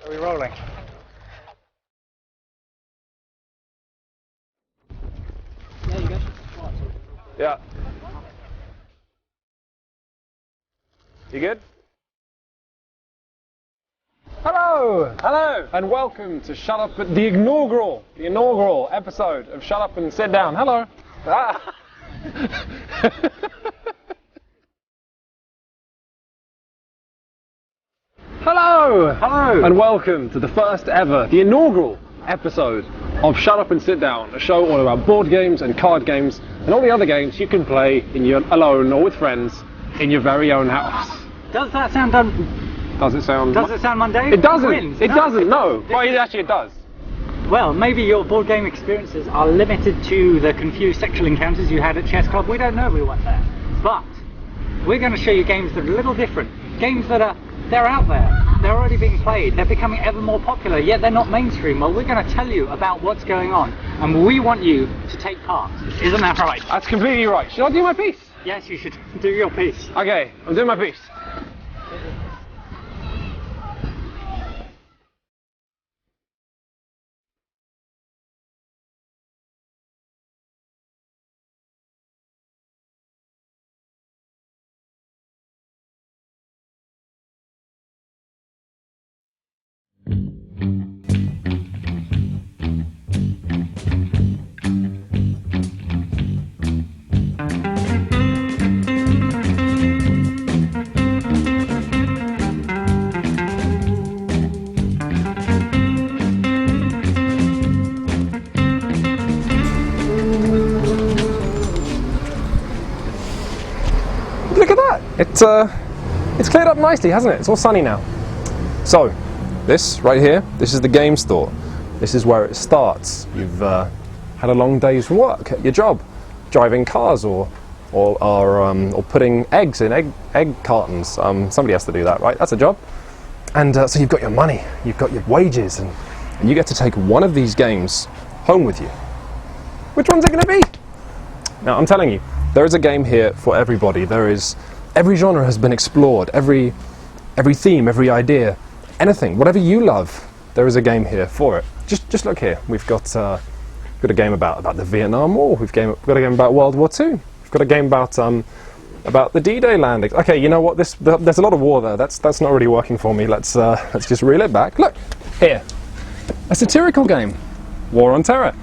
Are we rolling? Yeah, you go. Yeah. You good? Hello! Hello! And welcome to Shut Up, the inaugural episode of Shut Up and Sit Down. Hello! Ah. Hello! Hello! And welcome to the first ever, the inaugural episode of Shut Up and Sit Down, a show all about board games and card games and all the other games you can play alone or with friends in your very own house. Does that sound Does it sound mundane? It doesn't. Twins? It No, doesn't. No. Well, actually, it does. Well, maybe your board game experiences are limited to the confused sexual encounters you had at chess club. We don't know, we weren't there. But we're going to show you games that are a little different. Games that they're out there. They're already being played. They're becoming ever more popular, yet they're not mainstream. Well, we're going to tell you about what's going on, and we want you to take part. Isn't that right? That's completely right. Should I do my piece? Yes, you should do your piece. Okay, I'm doing my piece. Look at that! It's cleared up nicely, hasn't it? It's all sunny now. So, this right here, this is the game store. This is where it starts. You've had a long day's work at your job, driving cars or putting eggs in egg cartons. Somebody has to do that, right? That's a job. And so you've got your money, you've got your wages, and you get to take one of these games home with you. Which one's it going to be? Now, I'm telling you, there is a game here for everybody. Every genre has been explored, every theme, every idea, anything, whatever you love, there is a game here for it. Just look here. We've got a game about the Vietnam War. We've got a game about World War II. We've got a game about the D-Day landings. Okay, you know what? There's a lot of war there. That's not really working for me. Let's just reel it back. Look here, a satirical game, War on Terror.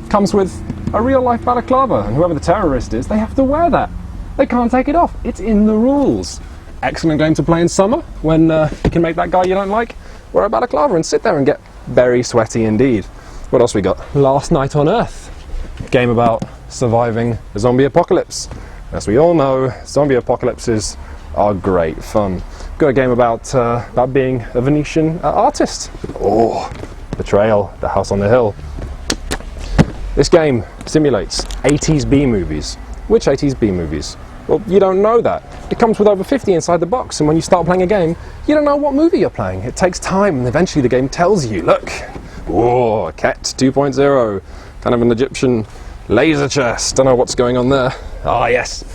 Comes with a real-life balaclava, and whoever the terrorist is, they have to wear that. They can't take it off. It's in the rules. Excellent game to play in summer when you can make that guy you don't like wear a balaclava and sit there and get very sweaty indeed. What else we got? Last Night on Earth. Game about surviving a zombie apocalypse. As we all know, zombie apocalypses are great fun. Got a game about being a Venetian artist. Oh, Betrayal, The House on the Hill. This game simulates 80s B-movies. Which 80s B-movies? Well, you don't know that. It comes with over 50 inside the box, and when you start playing a game, you don't know what movie you're playing. It takes time, and eventually the game tells you, look, whoa, Cat 2.0, kind of an Egyptian laser chess. Don't know what's going on there. Ah, yes,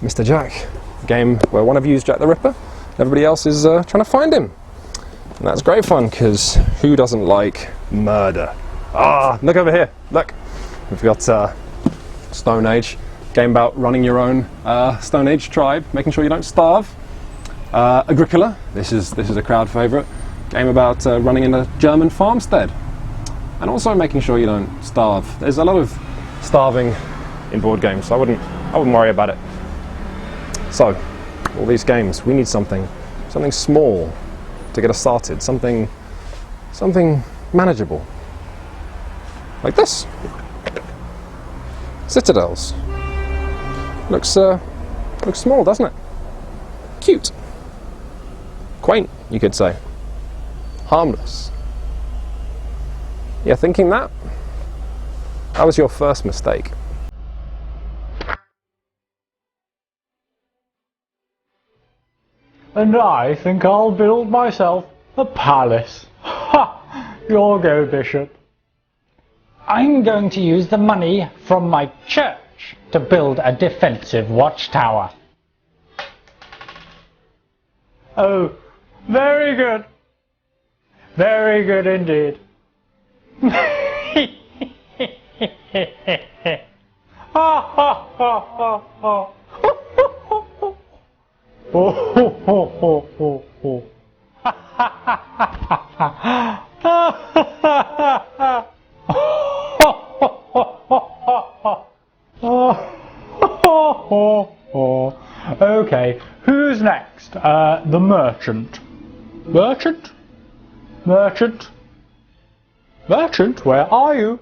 Mr. Jack. A game where one of you is Jack the Ripper, and everybody else is trying to find him. And that's great fun, because who doesn't like murder? Ah, look over here, look. We've got Stone Age, game about running your own Stone Age tribe, making sure you don't starve. Agricola, this is a crowd favourite, game about running in a German farmstead, and also making sure you don't starve. There's a lot of starving in board games, so I wouldn't worry about it. So, all these games, we need something small to get us started, something manageable, like this. Citadels. Looks small, doesn't it? Cute. Quaint, you could say. Harmless. Yeah, thinking that? That was your first mistake. And I think I'll build myself a palace. Ha! You'll go, Bishop. I'm going to use the money from my church to build a defensive watchtower. Oh, very good. Very good indeed. Okay, who's next? The merchant. Merchant? Merchant? Merchant, where are you?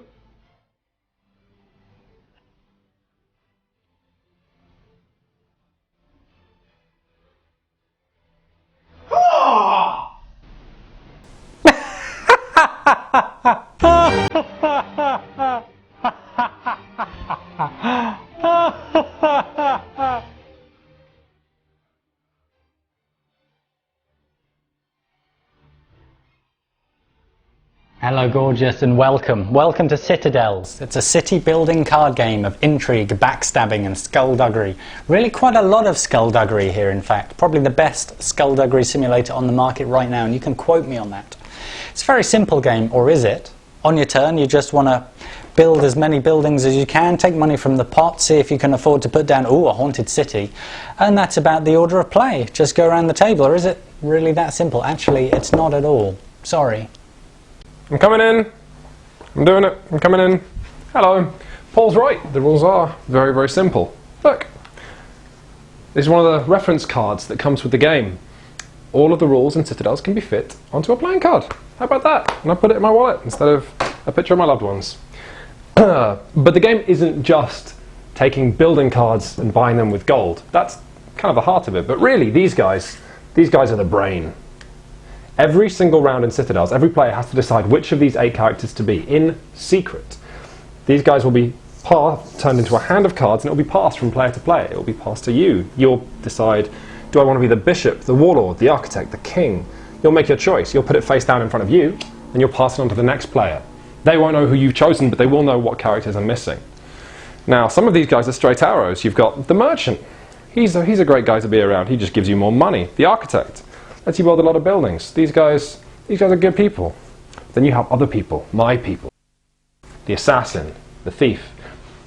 Hello gorgeous and welcome. Welcome to Citadels. It's a city building card game of intrigue, backstabbing and skullduggery. Really quite a lot of skullduggery here in fact. Probably the best skullduggery simulator on the market right now, and you can quote me on that. It's a very simple game, or is it? On your turn you just want to build as many buildings as you can, take money from the pot, see if you can afford to put down, ooh, a haunted city. And that's about the order of play. Just go around the table, or is it really that simple? Actually, it's not at all. Sorry. I'm coming in. I'm doing it. I'm coming in. Hello. Paul's right. The rules are very, very simple. Look. This is one of the reference cards that comes with the game. All of the rules in Citadels can be fit onto a playing card. How about that? And I put it in my wallet instead of a picture of my loved ones. But the game isn't just taking building cards and buying them with gold. That's kind of the heart of it. But really, these guys are the brain. Every single round in Citadels, every player has to decide which of these 8 characters to be, in secret. These guys will be turned into a hand of cards, and it will be passed from player to player. It will be passed to you. You'll decide, do I want to be the bishop, the warlord, the architect, the king? You'll make your choice. You'll put it face down in front of you, and you'll pass it on to the next player. They won't know who you've chosen, but they will know what characters are missing. Now, some of these guys are straight arrows. You've got the merchant. He's a great guy to be around. He just gives you more money. The architect lets you build a lot of buildings. These guys are good people. Then you have other people, my people. The assassin, the thief.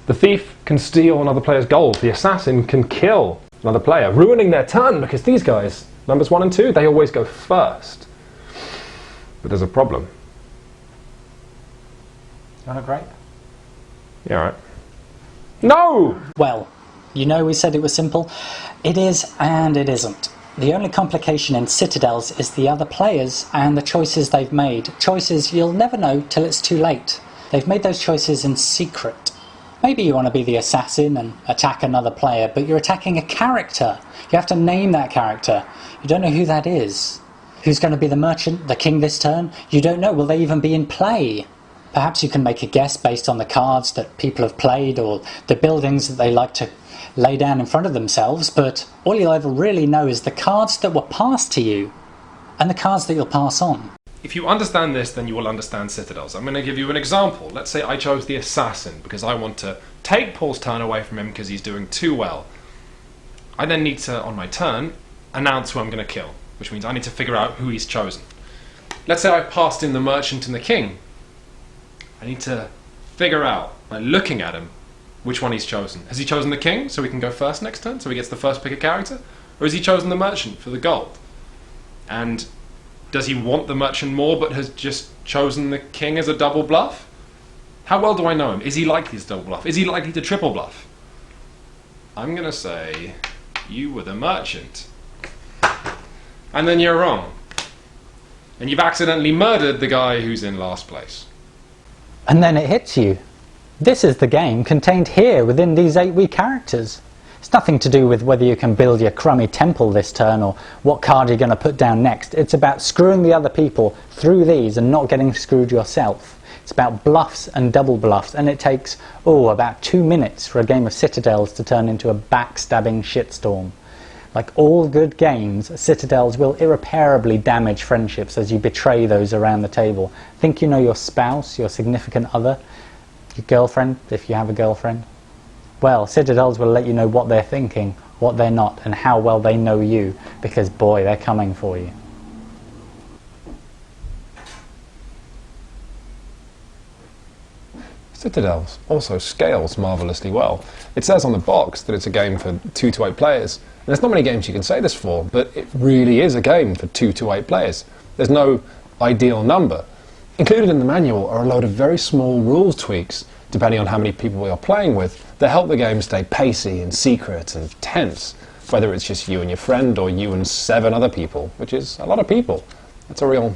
The thief can steal another player's gold. The assassin can kill another player, ruining their turn, because these guys, numbers 1 and 2, they always go first. But there's a problem. You want a grape? Yeah, all right. No! Well, you know we said it was simple. It is and it isn't. The only complication in Citadels is the other players and the choices they've made. Choices you'll never know till it's too late. They've made those choices in secret. Maybe you want to be the assassin and attack another player, but you're attacking a character. You have to name that character. You don't know who that is. Who's going to be the merchant, the king this turn? You don't know. Will they even be in play? Perhaps you can make a guess based on the cards that people have played or the buildings that they like to lay down in front of themselves, but all you'll ever really know is the cards that were passed to you and the cards that you'll pass on. If you understand this, then you will understand Citadels. I'm going to give you an example. Let's say I chose the assassin because I want to take Paul's turn away from him because he's doing too well. I then need to, on my turn, announce who I'm going to kill, which means I need to figure out who he's chosen. Let's say I passed in the merchant and the king. I need to figure out, by looking at him, which one he's chosen. Has he chosen the king, so we can go first next turn, so he gets the first pick a character? Or has he chosen the merchant for the gold? And does he want the merchant more, but has just chosen the king as a double bluff? How well do I know him? Is he likely to double bluff? Is he likely to triple bluff? I'm going to say, you were the merchant. And then you're wrong. And you've accidentally murdered the guy who's in last place. And then it hits you. This is the game contained here within these 8 wee characters. It's nothing to do with whether you can build your crummy temple this turn or what card you're going to put down next. It's about screwing the other people through these and not getting screwed yourself. It's about bluffs and double bluffs, and it takes, about 2 minutes for a game of Citadels to turn into a backstabbing shitstorm. Like all good games, Citadels will irreparably damage friendships as you betray those around the table. Think you know your spouse, your significant other, your girlfriend, if you have a girlfriend? Well, Citadels will let you know what they're thinking, what they're not, and how well they know you, because boy, they're coming for you. Citadels also scales marvellously well. It says on the box that it's a game for 2 to 8 players. And there's not many games you can say this for, but it really is a game for 2 to 8 players. There's no ideal number. Included in the manual are a load of very small rules tweaks, depending on how many people you're playing with, that help the game stay pacey and secret and tense, whether it's just you and your friend or you and 7 other people, which is a lot of people. It's a real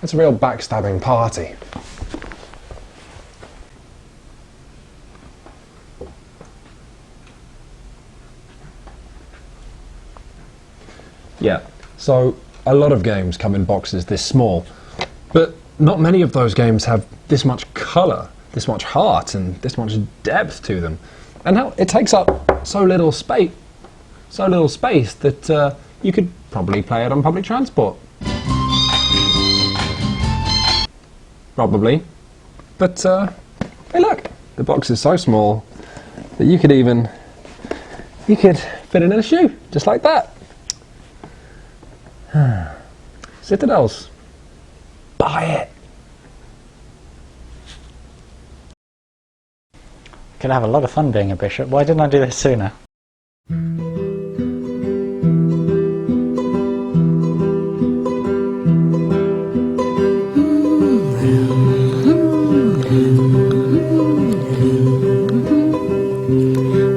backstabbing party. Yeah, so a lot of games come in boxes this small, but not many of those games have this much colour, this much heart, and this much depth to them. And now it takes up so little space that you could probably play it on public transport. Probably. But, hey look, the box is so small that you could fit it in a shoe, just like that. Citadels. Buy it. Could have a lot of fun being a bishop. Why didn't I do this sooner?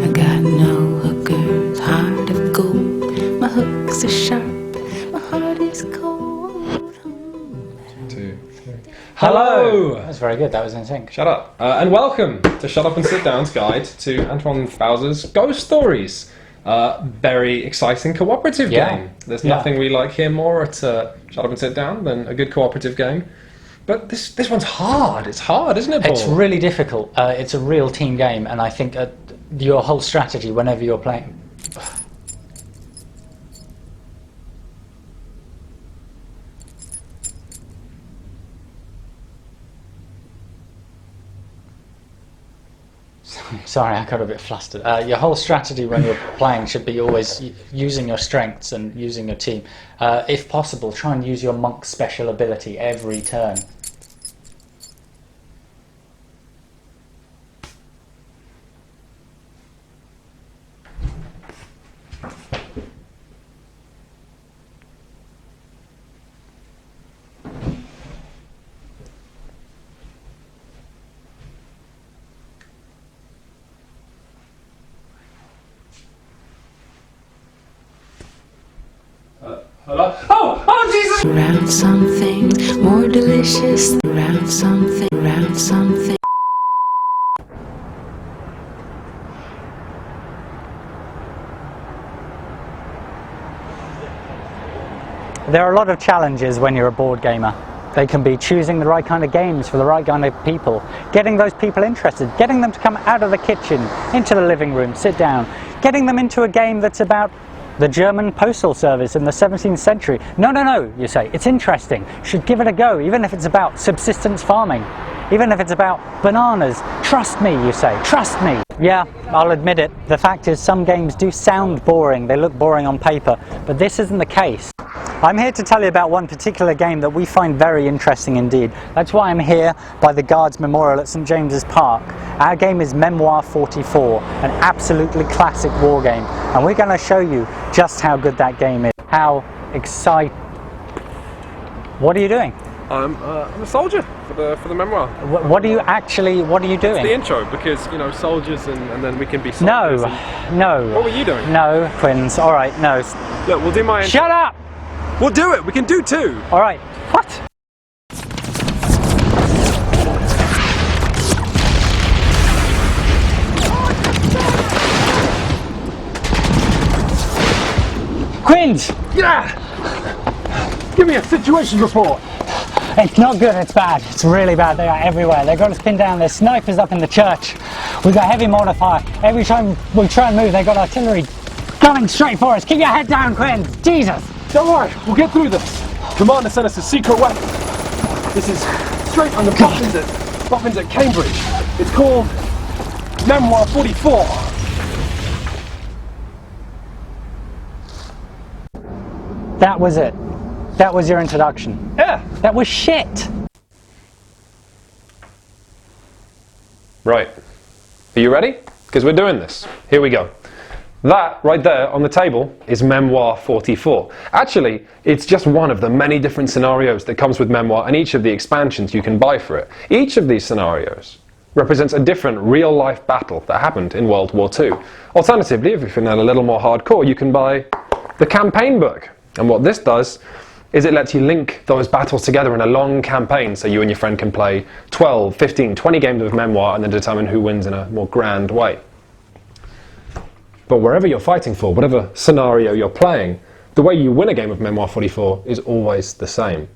I got no hooker's heart of gold. My hooks are sharp. My heart is cold. 2, 3. Hello! That was very good, that was in sync. Shut up. And welcome to Shut Up and Sit Down's guide to Antoine Bowser's Ghost Stories. Very exciting cooperative game. There's nothing we like here more at Shut Up and Sit Down than a good cooperative game. But this one's hard. It's hard, isn't it, Paul? It's really difficult. It's a real team game, and I think your whole strategy whenever you're playing... Sorry, I got a bit flustered. Your whole strategy when you're playing should be always using your strengths and using your team. If possible, try and use your monk's special ability every turn. Hello? Oh, Jesus! Around something more delicious. Around something. Around something. There are a lot of challenges when you're a board gamer. They can be choosing the right kind of games for the right kind of people, getting those people interested, getting them to come out of the kitchen, into the living room, sit down, getting them into a game that's about the German postal service in the 17th century. No, you say, it's interesting, you should give it a go, even if it's about subsistence farming, even if it's about bananas. Trust me, you say, trust me. Yeah, I'll admit it, the fact is some games do sound boring, they look boring on paper, but this isn't the case. I'm here to tell you about one particular game that we find very interesting indeed. That's why I'm here by the Guards Memorial at St James's Park. Our game is Memoir 44, an absolutely classic war game, and we're going to show you just how good that game is. How exciting. What are you doing? I'm a soldier for the memoir. What are you doing? It's the intro, because, you know, soldiers and then we can be soldiers. No. What were you doing? No, Quins. All right, no. Look, we'll do my intro. Shut up! We'll do it. We can do 2. All right. What? Quins! Yeah! Give me a situation report. It's not good, it's bad. It's really bad. They are everywhere. They've got us pinned down. There's snipers up in the church. We've got heavy mortar fire. Every time we try and move, they've got artillery coming straight for us. Keep your head down, Quinn. Jesus! Don't worry, we'll get through this. Commander sent us a secret weapon. This is straight on the boffins at Cambridge. It's called Memoir 44. That was it. That was your introduction. Yeah. That was shit. Right. Are you ready? Because we're doing this. Here we go. That right there on the table is Memoir 44. Actually, it's just one of the many different scenarios that comes with Memoir and each of the expansions you can buy for it. Each of these scenarios represents a different real-life battle that happened in World War II. Alternatively, if you're feeling a little more hardcore, you can buy the campaign book. And what this does is it lets you link those battles together in a long campaign so you and your friend can play 12, 15, 20 games of Memoir and then determine who wins in a more grand way. But wherever you're fighting for, whatever scenario you're playing, the way you win a game of Memoir 44 is always the same.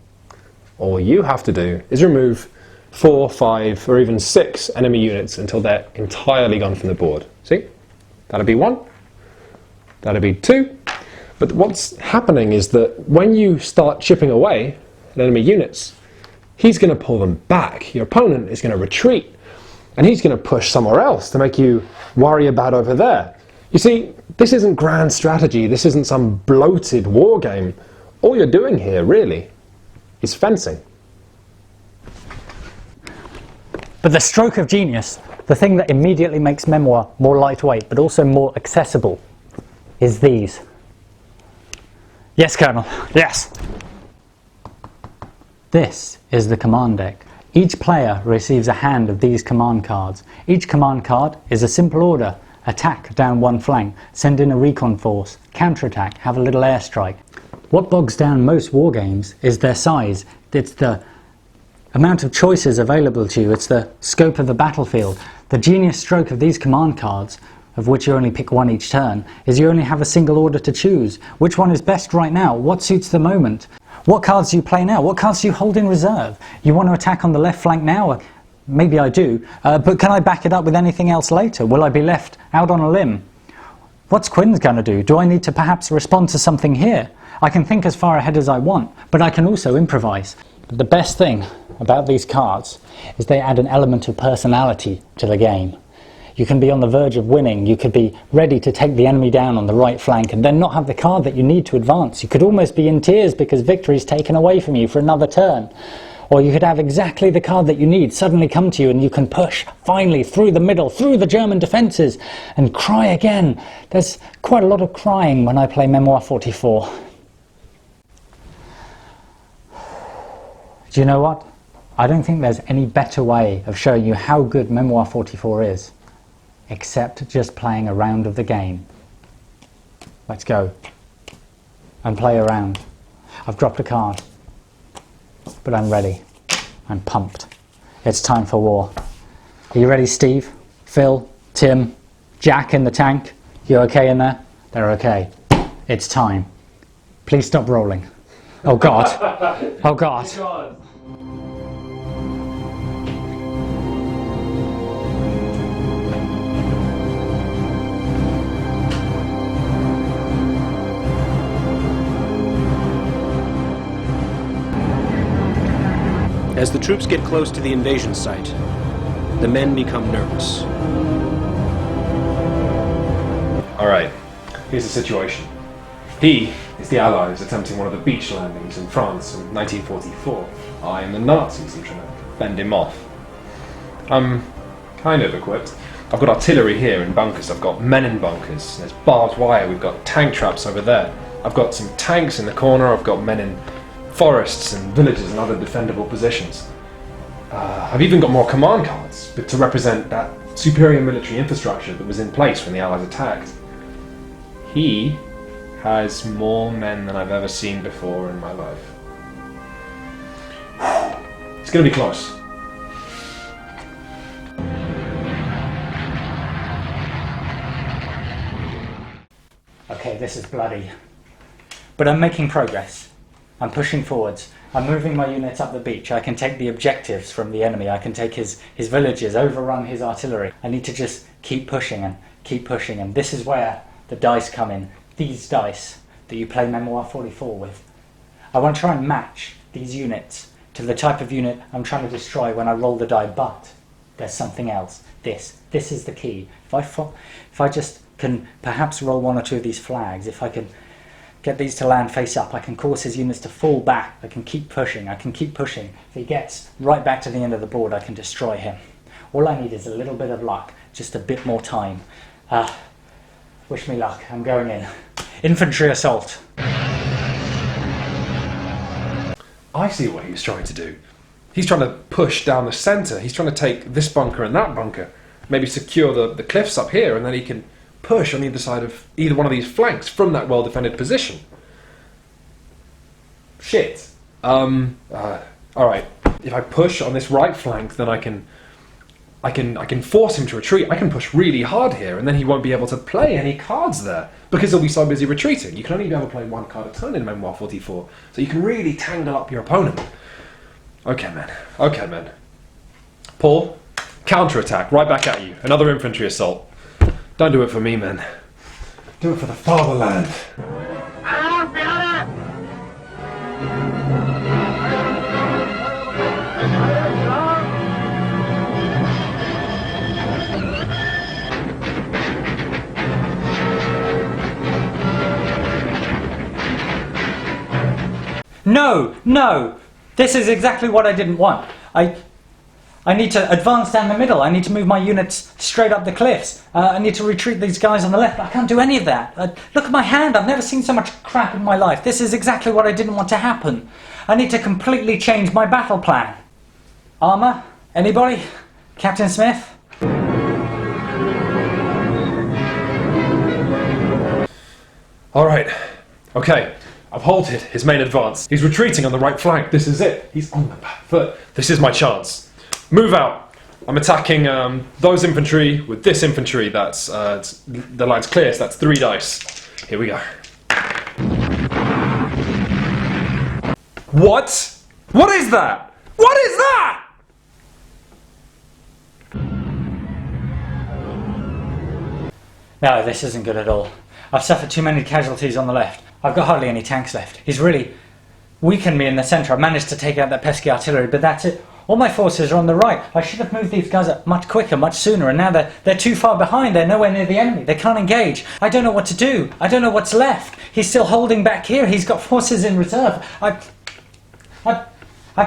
All you have to do is remove 4, 5, or even 6 enemy units until they're entirely gone from the board. See? That'll be 1. That'll be 2. But what's happening is that when you start chipping away at enemy units, he's going to pull them back. Your opponent is going to retreat, and he's going to push somewhere else to make you worry about over there. You see, this isn't grand strategy. This isn't some bloated war game. All you're doing here, really, is fencing. But the stroke of genius, the thing that immediately makes Memoir more lightweight but also more accessible, is these. Yes, Colonel. Yes. This is the command deck. Each player receives a hand of these command cards. Each command card is a simple order. Attack down one flank, send in a recon force, counterattack, have a little airstrike. What bogs down most war games is their size. It's the amount of choices available to you. It's the scope of the battlefield. The genius stroke of these command cards, of which you only pick one each turn, is you only have a single order to choose. Which one is best right now? What suits the moment? What cards do you play now? What cards do you hold in reserve? You want to attack on the left flank now? Maybe I do, but can I back it up with anything else later? Will I be left out on a limb? What's Quinn's going to do? Do I need to perhaps respond to something here? I can think as far ahead as I want, but I can also improvise. But the best thing about these cards is they add an element of personality to the game. You can be on the verge of winning, you could be ready to take the enemy down on the right flank and then not have the card that you need to advance. You could almost be in tears because victory is taken away from you for another turn. Or you could have exactly the card that you need suddenly come to you and you can push, finally, through the middle, through the German defences and cry again. There's quite a lot of crying when I play Memoir 44. Do you know what? I don't think there's any better way of showing you how good Memoir 44 is, except just playing a round of the game. Let's go and play a round. I've dropped a card, but I'm ready. I'm pumped. It's time for war. Are you ready, Steve? Phil? Tim? Jack in the tank? You okay in there? They're okay. It's time. Please stop rolling. Oh God. Oh God. As the troops get close to the invasion site, the men become nervous. Alright, here's the situation. He is the Allies attempting one of the beach landings in France in 1944. I am the Nazis and trying to fend him off. I'm kind of equipped. I've got artillery here in bunkers, I've got men in bunkers, there's barbed wire, we've got tank traps over there. I've got some tanks in the corner, I've got men in forests and villages and other defendable positions. I've even got more command cards, but to represent that superior military infrastructure that was in place when the Allies attacked. He has more men than I've ever seen before in my life. It's going to be close. Okay, this is bloody. But I'm making progress. I'm pushing forwards. I'm moving my units up the beach. I can take the objectives from the enemy. I can take his villages, overrun his artillery. I need to just keep pushing and keep pushing. And this is where the dice come in. These dice that you play Memoir 44 with. I want to try and match these units to the type of unit I'm trying to destroy when I roll the die. But there's something else. This is the key. If I just can perhaps roll one or two of these flags, if I can get these to land face up, I can cause his units to fall back. I can keep pushing. If he gets right back to the end of the board, I can destroy him. All I need is a little bit of luck, just a bit more time. Wish me luck. I'm going in. Infantry assault. I see what he's trying to do. He's trying to push down the centre. He's trying to take this bunker and that bunker. Maybe secure the cliffs up here, and then he can push on either side of either one of these flanks from that well-defended position. Shit. Alright. If I push on this right flank, then I can force him to retreat. I can push really hard here, and then he won't be able to play any cards there because he'll be so busy retreating. You can only be able to play one card a turn in Memoir 44, so you can really tangle up your opponent. Okay, man. Okay, man. Paul, counter-attack, right back at you. Another infantry assault. Don't do it for me, man. Do it for the fatherland. No! No! This is exactly what I didn't want. I need to advance down the middle. I need to move my units straight up the cliffs. I need to retreat these guys on the left. I can't do any of that. Look at my hand. I've never seen so much crap in my life. This is exactly what I didn't want to happen. I need to completely change my battle plan. Armour? Anybody? Captain Smith? Alright. Okay. I've halted his main advance. He's retreating on the right flank. This is it. He's on the back foot. This is my chance. Move out. I'm attacking those infantry with this infantry. That's the line's clear, so that's 3 dice. Here we go. What? What is that? What is that? No, this isn't good at all. I've suffered too many casualties on the left. I've got hardly any tanks left. He's really weakened me in the centre. I've managed to take out that pesky artillery, but that's it. All my forces are on the right. I should have moved these guys up much quicker, much sooner, and now they're too far behind. They're nowhere near the enemy. They can't engage. I don't know what to do. I don't know what's left. He's still holding back here. He's got forces in reserve. I've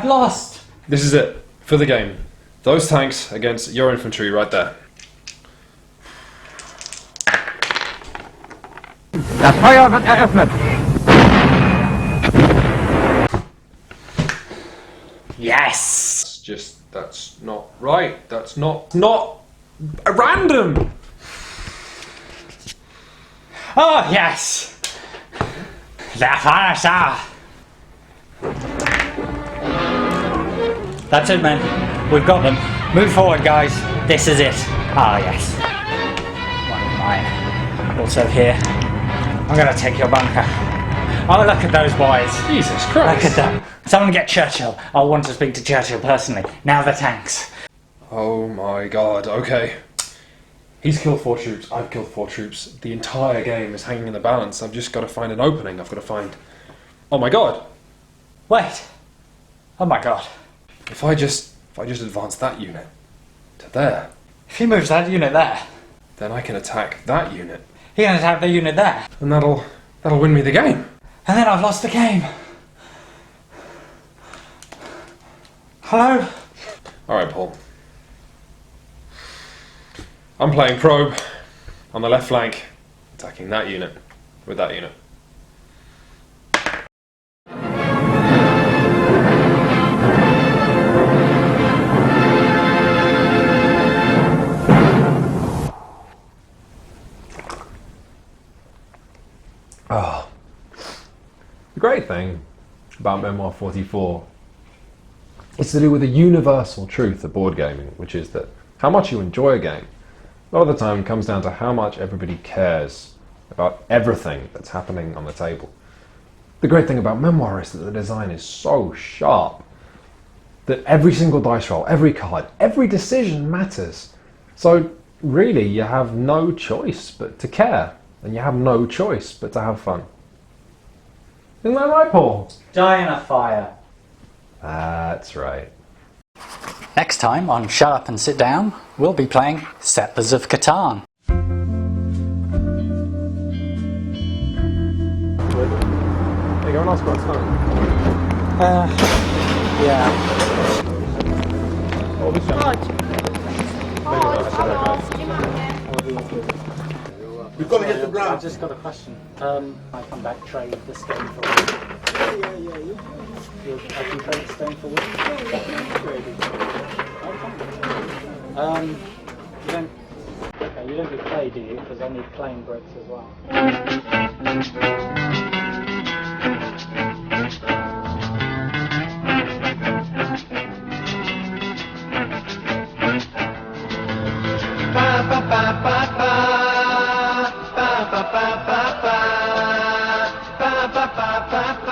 lost. This is it. For the game. Those tanks against your infantry right there. Das Feuer wird eröffnet. Yes! That's not right. That's not random. Oh, yes! Der Vater! That's it, man. We've got them. Move forward, guys. This is it. Ah, yes. One of mine. Also here. I'm gonna take your bunker. Oh, look at those boys. Jesus Christ. Look at them. Someone get Churchill. I want to speak to Churchill personally. Now the tanks. Oh my god, okay. He's killed 4 troops, I've killed 4 troops. The entire game is hanging in the balance. I've just got to find an opening. I've got to find... Oh my god. Wait. Oh my god. If I just advance that unit to there, If he moves that unit there, then I can attack that unit. he can attack the unit there. And that'll win me the game. And then I've lost the game. Hello? Alright, Paul. I'm playing probe on the left flank, attacking that unit with that unit. Oh. The great thing about Memoir 44 is to do with a universal truth of board gaming, which is that how much you enjoy a game a lot of the time comes down to how much everybody cares about everything that's happening on the table. The great thing about Memoir is that the design is so sharp that every single dice roll, every card, every decision matters. So really you have no choice but to care, and you have no choice but to have fun. Isn't that right, Paul? Die in a fire. That's right. Next time on Shut Up and Sit Down, we'll be playing Settlers of Catan. There you go, nice one, Yeah. Oh, this one. We're gonna get the ground. I just got a question. I come back trade the stone for wood. I can trade stone for wood. You don't do clay, do you? Because I need clay and bricks as well. Ba ba ba ba ba ba ba ba ba ba ba ba ba ba ba.